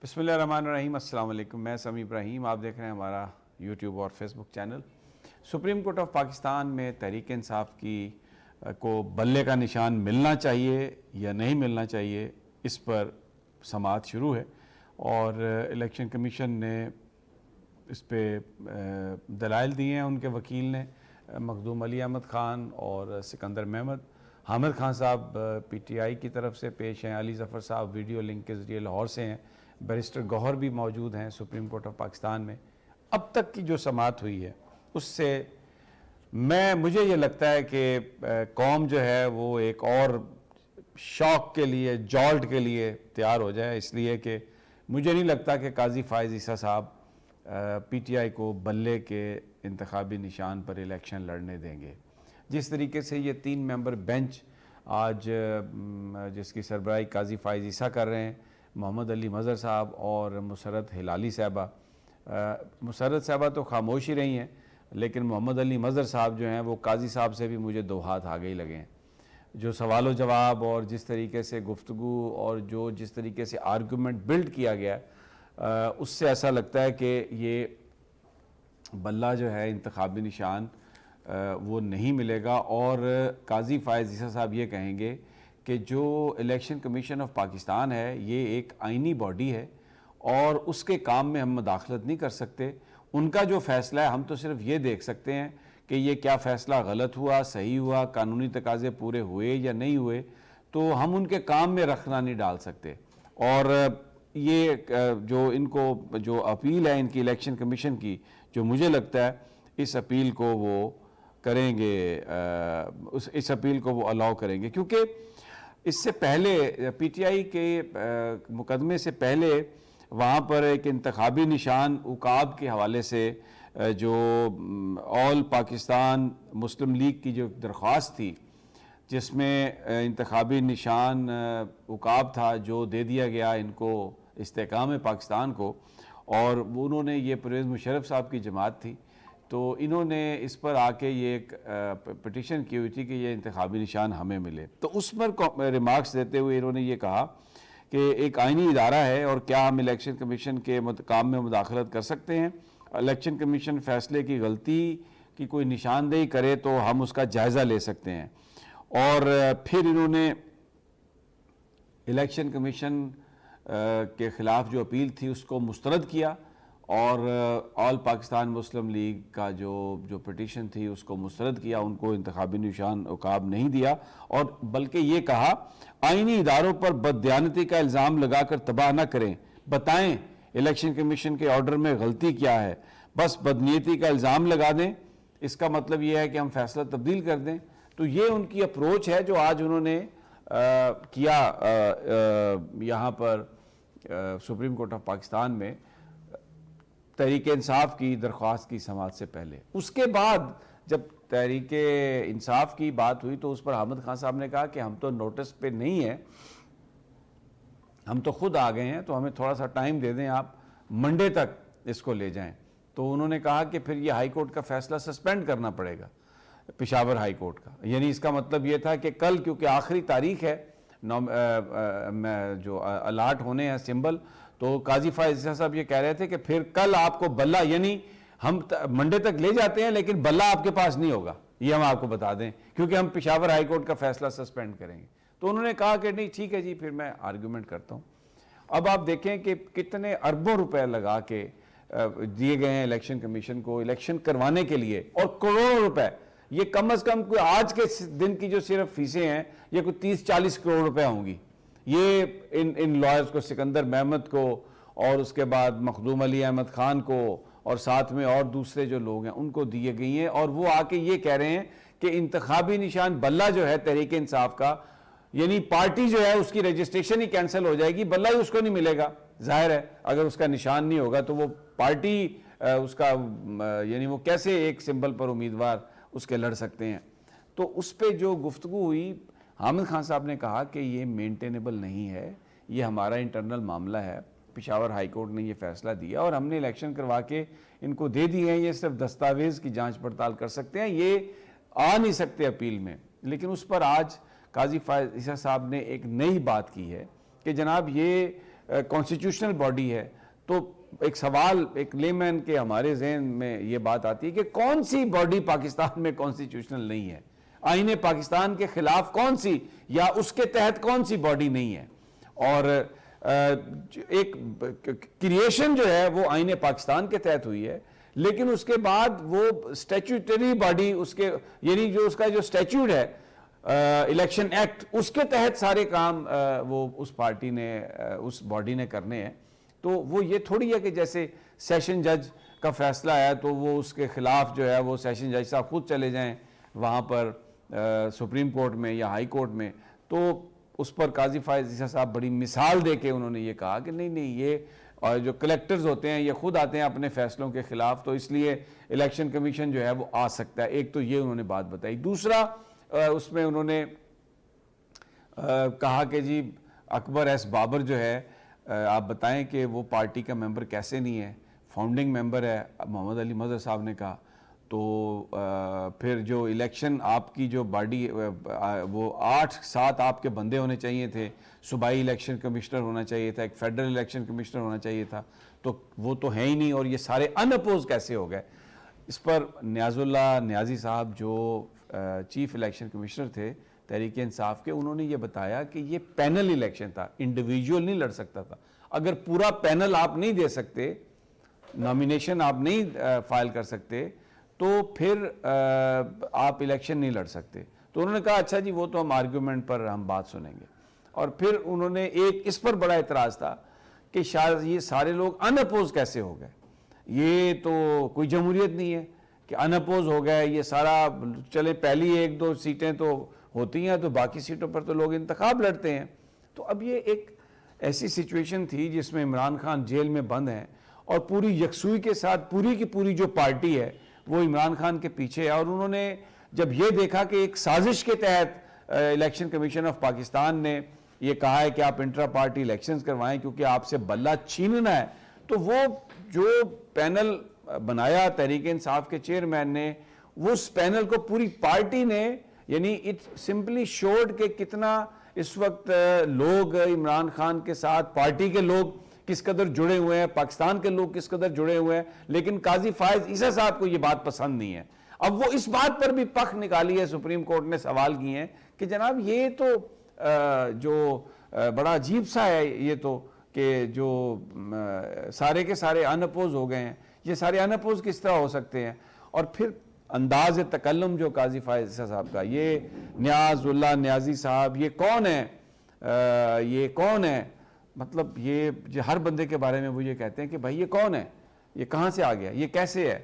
بسم اللہ الرحمن الرحیم۔ السلام علیکم، میں سمیع ابراہیم، آپ دیکھ رہے ہیں ہمارا یوٹیوب اور Facebook channel. Supreme court of Pakistan میں تحریک انصاف کی کو بلے کا نشان ملنا چاہیے یا نہیں ملنا چاہیے، اس پر سماعت شروع ہے، اور الیکشن کمیشن نے اس پہ دلائل دیے ہیں ان کے وکیل نے، مخدوم علی احمد خان اور سکندر محمد۔ حامد خان صاحب پی ٹی آئی کی طرف سے پیش ہیں، علی ظفر صاحب ویڈیو لنک کے ذریعے لاہور سے ہیں، بیرسٹر گوہر بھی موجود ہیں سپریم کورٹ آف پاکستان میں۔ اب تک کی جو سماعت ہوئی ہے اس سے مجھے یہ لگتا ہے کہ قوم جو ہے وہ ایک اور شاک کے لیے، جالٹ کے لیے تیار ہو جائے، اس لیے کہ مجھے نہیں لگتا کہ قاضی فائز عیسیٰ صاحب پی ٹی آئی کو بلے کے انتخابی نشان پر الیکشن لڑنے دیں گے۔ جس طریقے سے یہ 3 ممبر بینچ آج جس کی سربراہی قاضی فائز عیسیٰ کر رہے ہیں، محمد علی مظہر صاحب اور مسرت ہلالی صاحبہ۔ مسرت صاحبہ تو خاموش ہی رہی ہیں، لیکن محمد علی مظہر صاحب جو ہیں وہ قاضی صاحب سے بھی مجھے 2 ہاتھ آگے ہی لگے ہیں۔ جو سوال و جواب اور جس طریقے سے گفتگو اور جس طریقے سے آرگومنٹ بلڈ کیا گیا، اس سے ایسا لگتا ہے کہ یہ بلہ جو ہے انتخابی نشان وہ نہیں ملے گا، اور قاضی فائز عیسیٰ صاحب یہ کہیں گے کہ جو الیکشن کمیشن آف پاکستان ہے یہ ایک آئینی باڈی ہے اور اس کے کام میں ہم مداخلت نہیں کر سکتے۔ ان کا جو فیصلہ ہے ہم تو صرف یہ دیکھ سکتے ہیں کہ یہ کیا فیصلہ غلط ہوا، صحیح ہوا، قانونی تقاضے پورے ہوئے یا نہیں ہوئے، تو ہم ان کے کام میں رخنا نہیں ڈال سکتے۔ اور یہ جو ان کو جو اپیل ہے ان کی الیکشن کمیشن کی، جو مجھے لگتا ہے اس اپیل کو وہ کریں گے، اس اپیل کو وہ الاؤ کریں گے، کیونکہ اس سے پہلے پی ٹی آئی کے مقدمے سے پہلے وہاں پر ایک انتخابی نشان عقاب کے حوالے سے جو آل پاکستان مسلم لیگ کی جو درخواست تھی، جس میں انتخابی نشان عقاب تھا جو دے دیا گیا ان کو استحکام پاکستان کو، اور انہوں نے یہ پرویز مشرف صاحب کی جماعت تھی، تو انہوں نے اس پر آ کے یہ ایک پٹیشن کی ہوئی تھی کہ یہ انتخابی نشان ہمیں ملے۔ تو اس پر ریمارکس دیتے ہوئے انہوں نے یہ کہا کہ ایک آئینی ادارہ ہے اور کیا ہم الیکشن کمیشن کے کام میں مداخلت کر سکتے ہیں؟ الیکشن کمیشن فیصلے کی غلطی کی کوئی نشاندہی کرے تو ہم اس کا جائزہ لے سکتے ہیں۔ اور پھر انہوں نے الیکشن کمیشن کے خلاف جو اپیل تھی اس کو مسترد کیا، اور آل پاکستان مسلم لیگ کا جو پٹیشن تھی اس کو مسترد کیا، ان کو انتخابی نشان عقاب نہیں دیا، اور بلکہ یہ کہا آئینی اداروں پر بددیانتی کا الزام لگا کر تباہ نہ کریں، بتائیں الیکشن کمیشن کے آرڈر میں غلطی کیا ہے، بس بدنیتی کا الزام لگا دیں، اس کا مطلب یہ ہے کہ ہم فیصلہ تبدیل کر دیں۔ تو یہ ان کی اپروچ ہے جو آج انہوں نے کیا یہاں پر سپریم کورٹ آف پاکستان میں تحریک انصاف کی درخواست کی سماعت سے پہلے۔ اس کے بعد جب تحریک انصاف کی بات ہوئی تو اس پر حامد خان صاحب نے کہا کہ ہم تو نوٹس پہ نہیں ہیں، ہم تو خود آ گئے ہیں، تو ہمیں تھوڑا سا ٹائم دے دیں، آپ منڈے تک اس کو لے جائیں۔ تو انہوں نے کہا کہ پھر یہ ہائی کورٹ کا فیصلہ سسپینڈ کرنا پڑے گا، پشاور ہائی کورٹ کا، یعنی اس کا مطلب یہ تھا کہ کل کیونکہ آخری تاریخ ہے جو الاٹ ہونے ہیں سمبل، تو قاضی فائز عیسیٰ صاحب یہ کہہ رہے تھے کہ پھر کل آپ کو بلہ، یعنی ہم منڈے تک لے جاتے ہیں لیکن بلہ آپ کے پاس نہیں ہوگا، یہ ہم آپ کو بتا دیں، کیونکہ ہم پشاور ہائی کورٹ کا فیصلہ سسپینڈ کریں گے۔ تو انہوں نے کہا کہ نہیں ٹھیک ہے جی، پھر میں آرگومنٹ کرتا ہوں۔ اب آپ دیکھیں کہ کتنے اربوں روپے لگا کے دیے گئے ہیں الیکشن کمیشن کو الیکشن کروانے کے لیے، اور کروڑوں روپے، یہ کم از کم کوئی آج کے دن کی جو صرف فیسیں ہیں یہ کوئی 30-40 کروڑ روپے ہوں گی، یہ ان لائرز کو، سکندر محمد کو، اور اس کے بعد مخدوم علی احمد خان کو، اور ساتھ میں اور دوسرے جو لوگ ہیں ان کو دیے گئی ہیں، اور وہ آ کے یہ کہہ رہے ہیں کہ انتخابی نشان بلہ جو ہے تحریک انصاف کا، یعنی پارٹی جو ہے اس کی رجسٹریشن ہی کینسل ہو جائے گی، بلہ ہی اس کو نہیں ملے گا۔ ظاہر ہے اگر اس کا نشان نہیں ہوگا تو وہ پارٹی اس کا یعنی وہ کیسے ایک سمبل پر امیدوار اس کے لڑ سکتے ہیں۔ تو اس پہ جو گفتگو ہوئی، حامد خان صاحب نے کہا کہ یہ مینٹینیبل نہیں ہے، یہ ہمارا انٹرنل معاملہ ہے، پشاور ہائی کورٹ نے یہ فیصلہ دیا اور ہم نے الیکشن کروا کے ان کو دے دی ہیں، یہ صرف دستاویز کی جانچ پڑتال کر سکتے ہیں، یہ آ نہیں سکتے اپیل میں۔ لیکن اس پر آج قاضی فائز عیسیٰ صاحب نے ایک نئی بات کی ہے کہ جناب یہ کانسٹیٹیوشنل باڈی ہے، تو ایک سوال ایک لیمن کے ہمارے ذہن میں یہ بات آتی ہے کہ کون سی باڈی پاکستان میں کانسٹیٹیوشنل نہیں ہے، آئین پاکستان کے خلاف کون سی یا اس کے تحت کون سی باڈی نہیں ہے. اور ایک کریشن جو ہے وہ آئین پاکستان کے تحت ہوئی ہے، لیکن اس کے بعد وہ اسٹیچوٹری باڈی اس کے یعنی جو اس کا جو اسٹیچوٹ ہے الیکشن ایکٹ، اس کے تحت سارے کام وہ اس پارٹی نے اس باڈی نے کرنے ہیں. تو وہ یہ تھوڑی ہے کہ جیسے سیشن جج کا فیصلہ ہے تو وہ اس کے خلاف جو ہے وہ سیشن جج صاحب خود چلے جائیں وہاں پر سپریم کورٹ میں یا ہائی کورٹ میں. تو اس پر قاضی فائز عیسیٰ صاحب بڑی مثال دے کے انہوں نے یہ کہا کہ نہیں یہ جو کلیکٹرز ہوتے ہیں یہ خود آتے ہیں اپنے فیصلوں کے خلاف، تو اس لیے الیکشن کمیشن جو ہے وہ آ سکتا ہے. ایک تو یہ انہوں نے بات بتائی. دوسرا اس میں انہوں نے کہا کہ جی اکبر ایس بابر جو ہے آپ بتائیں کہ وہ پارٹی کا ممبر کیسے نہیں ہے، فاؤنڈنگ ممبر ہے. محمد علی مظہر صاحب نے کہا تو پھر جو الیکشن آپ کی جو باڈی وہ 8-7 آپ کے بندے ہونے چاہیے تھے، صوبائی الیکشن کمشنر ہونا چاہیے تھا، ایک فیڈرل الیکشن کمشنر ہونا چاہیے تھا، تو وہ تو ہے ہی نہیں، اور یہ سارے ان اپوز کیسے ہو گئے. اس پر نیاز اللہ نیازی صاحب جو چیف الیکشن کمشنر تھے تحریک انصاف کے، انہوں نے یہ بتایا کہ یہ پینل الیکشن تھا، انڈیویجول نہیں لڑ سکتا تھا. اگر پورا پینل آپ نہیں دے سکتے، نامینیشن آپ نہیں فائل کر سکتے، تو پھر آپ الیکشن نہیں لڑ سکتے. تو انہوں نے کہا اچھا جی وہ تو ہم آرگیومنٹ پر ہم بات سنیں گے. اور پھر انہوں نے ایک اس پر بڑا اعتراض تھا کہ شاید یہ سارے لوگ ان اپوز کیسے ہو گئے، یہ تو کوئی جمہوریت نہیں ہے کہ ان اپوز ہو گئے. یہ سارا چلے پہلی 1-2 سیٹیں تو ہوتی ہیں تو باقی سیٹوں پر تو لوگ انتخاب لڑتے ہیں. تو اب یہ ایک ایسی سچویشن تھی جس میں عمران خان جیل میں بند ہیں اور پوری یکسوئی کے ساتھ پوری کی پوری جو پارٹی ہے وہ عمران خان کے پیچھے ہے. اور انہوں نے جب یہ دیکھا کہ ایک سازش کے تحت الیکشن کمیشن آف پاکستان نے یہ کہا ہے کہ آپ انٹرا پارٹی الیکشنز کروائیں کیونکہ آپ سے بلہ چھیننا ہے، تو وہ جو پینل بنایا تحریک انصاف کے چیئرمین نے، وہ اس پینل کو پوری پارٹی نے یعنی اٹ سمپلی شوڈ کہ کتنا اس وقت لوگ عمران خان کے ساتھ پارٹی کے لوگ کس قدر جڑے ہوئے ہیں، پاکستان کے لوگ کس قدر جڑے ہوئے ہیں. لیکن قاضی فائز عیسیٰ صاحب کو یہ بات پسند نہیں ہے. اب وہ اس بات پر بھی پخ نکالی ہے، سپریم کورٹ نے سوال کیے ہیں کہ جناب یہ تو جو بڑا عجیب سا ہے یہ تو کہ جو سارے کے سارے ان اپوز ہو گئے ہیں، یہ سارے ان اپوز کس طرح ہو سکتے ہیں. اور پھر انداز تکلم جو قاضی فائز عیسیٰ صاحب کا، یہ نیاز اللہ نیازی صاحب یہ کون ہے، یہ کون ہے، مطلب یہ ہر بندے کے بارے میں وہ یہ کہتے ہیں کہ بھائی یہ کون ہے، یہ کہاں سے آ گیا، یہ کیسے ہے.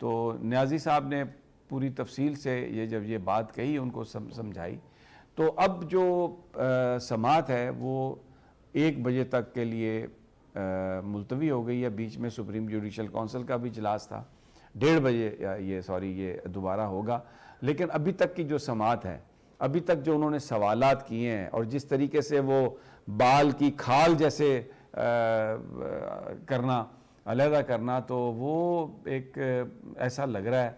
تو نیازی صاحب نے پوری تفصیل سے یہ جب یہ بات کہی ان کو سمجھائی. تو اب جو سماعت ہے وہ 1 بجے تک کے لیے ملتوی ہو گئی ہے. بیچ میں سپریم جوڈیشل کونسل کا بھی اجلاس تھا، 1:30 بجے یہ دوبارہ ہوگا. لیکن ابھی تک کی جو سماعت ہے، ابھی تک جو انہوں نے سوالات کیے ہیں اور جس طریقے سے وہ بال کی کھال جیسے کرنا، علیحدہ کرنا، تو وہ ایک ایسا لگ رہا ہے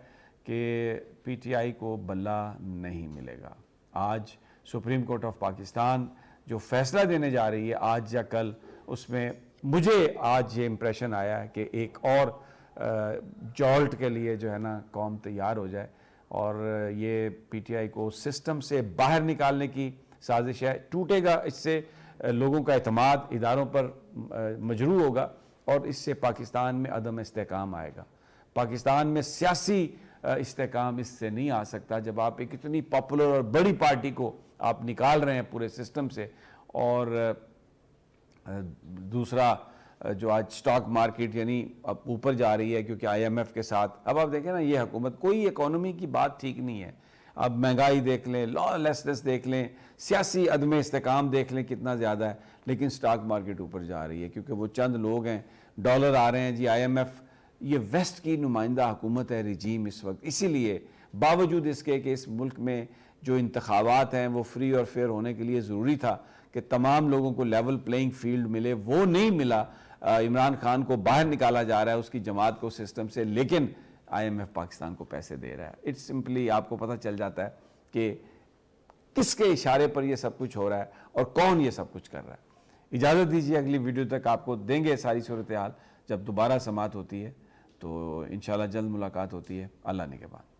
کہ پی ٹی آئی کو بلہ نہیں ملے گا. آج سپریم کورٹ آف پاکستان جو فیصلہ دینے جا رہی ہے آج یا کل، اس میں مجھے آج یہ امپریشن آیا ہے کہ ایک اور جالٹ کے لیے جو ہے نا قوم تیار ہو جائے اور یہ پی ٹی آئی کو سسٹم سے باہر نکالنے کی سازش ہے. ٹوٹے گا، اس سے لوگوں کا اعتماد اداروں پر مجروح ہوگا اور اس سے پاکستان میں عدم استحکام آئے گا. پاکستان میں سیاسی استحکام اس سے نہیں آ سکتا جب آپ ایک اتنی پاپولر اور بڑی پارٹی کو آپ نکال رہے ہیں پورے سسٹم سے. اور دوسرا جو آج سٹاک مارکیٹ یعنی اب اوپر جا رہی ہے کیونکہ آئی ایم ایف کے ساتھ. اب آپ دیکھیں نا یہ حکومت کوئی اکانومی کی بات ٹھیک نہیں ہے. اب مہنگائی دیکھ لیں، لا لیسنس دیکھ لیں، سیاسی عدم استحکام دیکھ لیں کتنا زیادہ ہے، لیکن سٹاک مارکیٹ اوپر جا رہی ہے کیونکہ وہ چند لوگ ہیں. ڈالر آ رہے ہیں جی، آئی ایم ایف یہ ویسٹ کی نمائندہ حکومت ہے، رجیم اس وقت. اسی لیے باوجود اس کے کہ اس ملک میں جو انتخابات ہیں وہ فری اور فیئر ہونے کے لیے ضروری تھا کہ تمام لوگوں کو لیول پلینگ فیلڈ ملے، وہ نہیں ملا. عمران خان کو باہر نکالا جا رہا ہے اس کی جماعت کو سسٹم سے، لیکن آئی ایم ایف پاکستان کو پیسے دے رہا ہے. اٹس سمپلی آپ کو پتہ چل جاتا ہے کہ کس کے اشارے پر یہ سب کچھ ہو رہا ہے اور کون یہ سب کچھ کر رہا ہے. اجازت دیجیے، اگلی ویڈیو تک آپ کو دیں گے ساری صورتحال، جب دوبارہ سماعت ہوتی ہے تو انشاءاللہ جلد ملاقات ہوتی ہے، اللہ نے کے بعد.